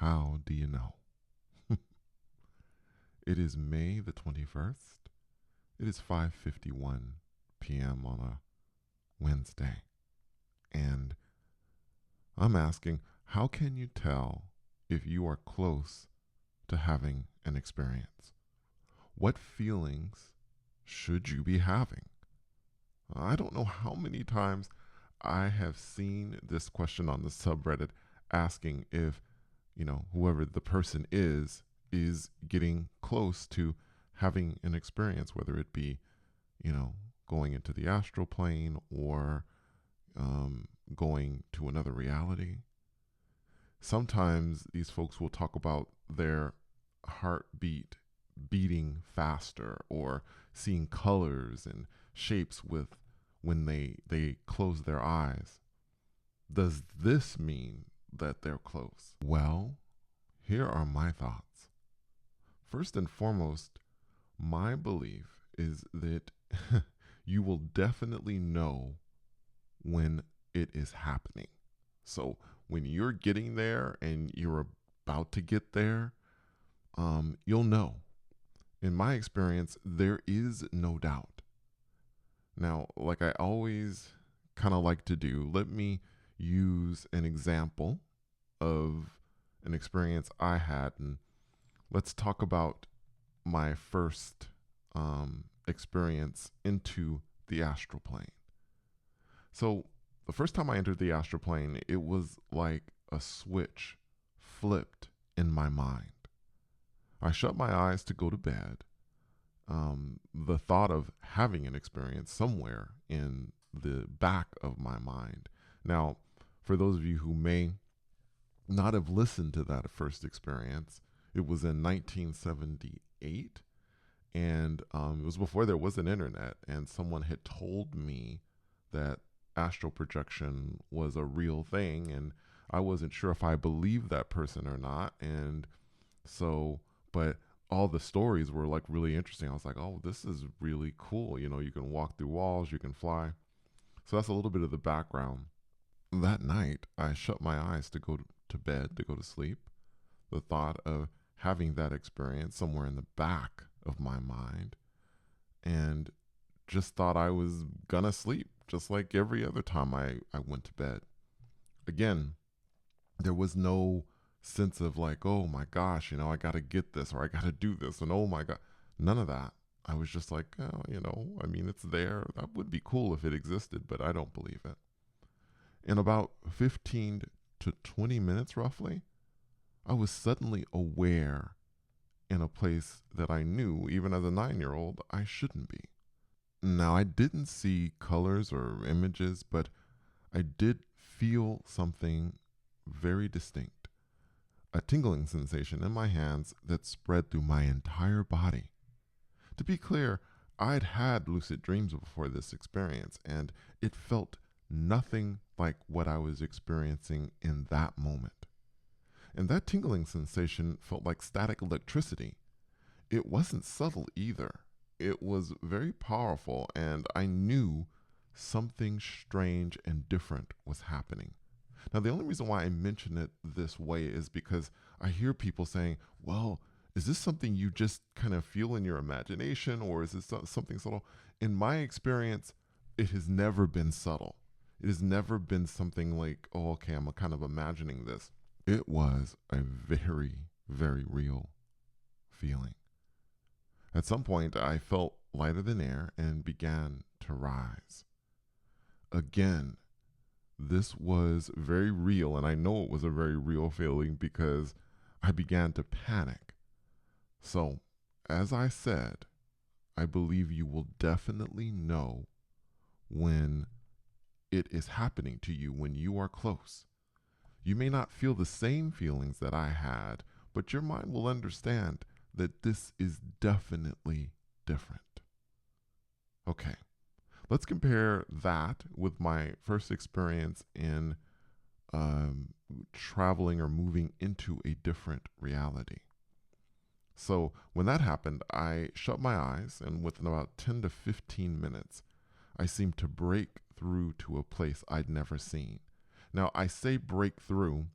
How do you know? It is May the 21st. It is 5:51 p.m. on a Wednesday. And I'm asking, how can you tell if you are close to having an experience? What feelings should you be having? I don't know how many times I have seen this question on the subreddit asking if, whoever the person is getting close to having an experience, whether it be, you know, going into the astral plane or going to another reality. Sometimes these folks will talk about their heartbeat beating faster or seeing colors and shapes with when they close their eyes. Does this mean that they're close? Well, here are my thoughts. First and foremost, my belief is that you will definitely know when it is happening. So when you're getting there and you're about to get there, you'll know. In my experience, there is no doubt. Now, like I always kind of like to do, let me use an example of an experience I had, and let's talk about my first experience into the astral plane. So, the first time I entered the astral plane, it was like a switch flipped in my mind. I shut my eyes to go to bed. The thought of having an experience somewhere in the back of my mind. Now, for those of you who may not have listened to that first experience, it was in 1978, and it was before there was an internet, and someone had told me that astral projection was a real thing, and I wasn't sure if I believed that person or not. And so, but all the stories were like really interesting. I was like, oh, this is really cool. You can walk through walls, you can fly. So that's a little bit of the background. That night, I shut my eyes to go to bed, to go to sleep. The thought of having that experience somewhere in the back of my mind, and just thought I was gonna sleep just like every other time I went to bed. Again, there was no sense of like, oh my gosh, I gotta get this or I gotta do this, and oh my God, none of that. I was just like, oh, I mean, it's there. That would be cool if it existed, but I don't believe it. In about 15 to 20 minutes, roughly, I was suddenly aware in a place that I knew, even as a 9-year-old, I shouldn't be. Now, I didn't see colors or images, but I did feel something very distinct, a tingling sensation in my hands that spread through my entire body. To be clear, I'd had lucid dreams before this experience, and it felt nothing like what I was experiencing in that moment. And that tingling sensation felt like static electricity. It wasn't subtle either. It was very powerful, and I knew something strange and different was happening. Now, the only reason why I mention it this way is because I hear people saying, well, is this something you just kind of feel in your imagination, or is this something subtle? In my experience, it has never been subtle. It has never been something like, oh, okay, I'm kind of imagining this. It was a very, very real feeling. At some point, I felt lighter than air and began to rise. Again, this was very real, and I know it was a very real feeling because I began to panic. So, as I said, I believe you will definitely know when it is happening to you, when you are close. You may not feel the same feelings that I had, but your mind will understand that this is definitely different. Okay, let's compare that with my first experience in traveling or moving into a different reality. So when that happened, I shut my eyes, and within about 10 to 15 minutes, I seemed to break through to a place I'd never seen. Now, I say break through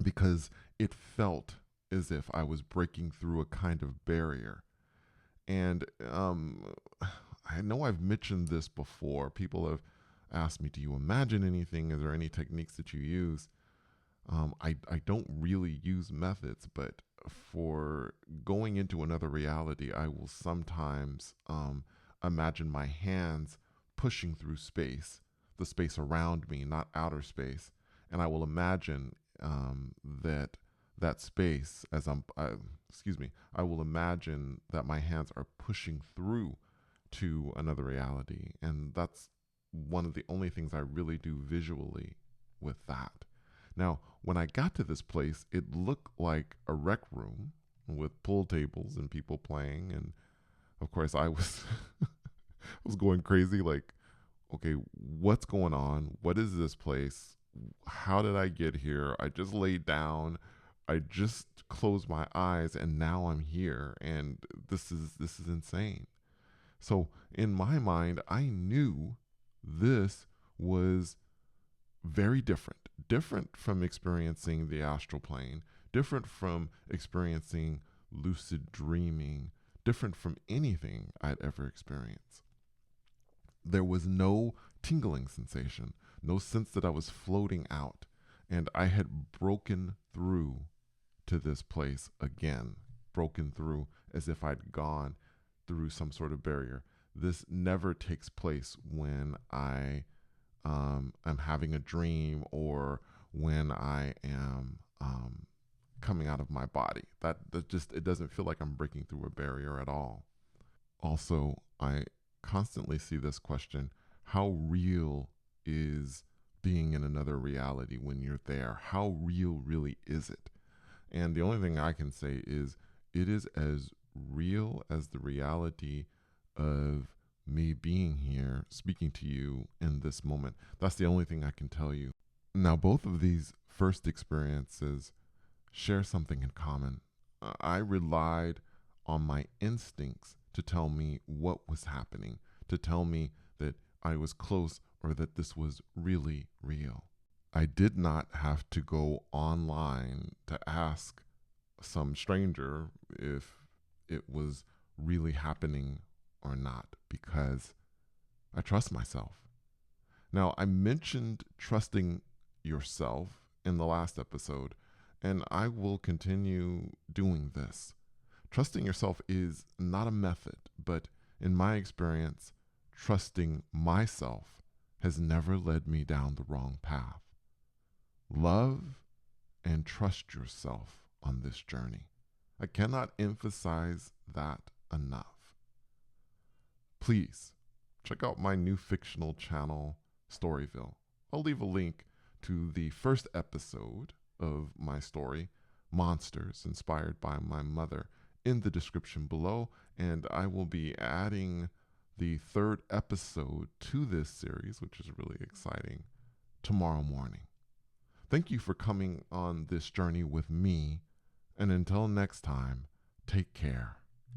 because it felt as if I was breaking through a kind of barrier. And I know I've mentioned this before. People have asked me, do you imagine anything? Is there any techniques that you use? I don't really use methods, but for going into another reality, I will sometimes imagine my hands pushing through space, the space around me, not outer space. And I will imagine that that space, excuse me, I will imagine that my hands are pushing through to another reality. And that's one of the only things I really do visually with that. Now, when I got to this place, it looked like a rec room with pool tables and people playing. And of course, I was I was going crazy. Like, okay, what's going on? What is this place? How did I get here? I just laid down. I just closed my eyes, and now I'm here. And this is insane. So in my mind, I knew this was very different from experiencing the astral plane, different from experiencing lucid dreaming, different from anything I'd ever experienced. There was no tingling sensation, no sense that I was floating out, and I had broken through to this place again, broken through as if I'd gone through some sort of barrier. This never takes place when I'm having a dream or when I am coming out of my body. That just, it doesn't feel like I'm breaking through a barrier at all. Also, I constantly see this question: how real is being in another reality when you're there? How real really is it? And the only thing I can say is it is as real as the reality of me being here speaking to you in this moment. That's the only thing I can tell you. Now, both of these first experiences share something in common. I relied on my instincts to tell me what was happening, to tell me that I was close or that this was really real. I did not have to go online to ask some stranger if it was really happening or not, because I trust myself. Now, I mentioned trusting yourself in the last episode, and I will continue doing this. Trusting yourself is not a method, but in my experience, trusting myself has never led me down the wrong path. Love and trust yourself on this journey. I cannot emphasize that enough. Please check out my new fictional channel, Storyville. I'll leave a link to the first episode of my story, Monsters, inspired by my mother, in the description below, and I will be adding the third episode to this series, which is really exciting, tomorrow morning. Thank you for coming on this journey with me, and until next time, take care.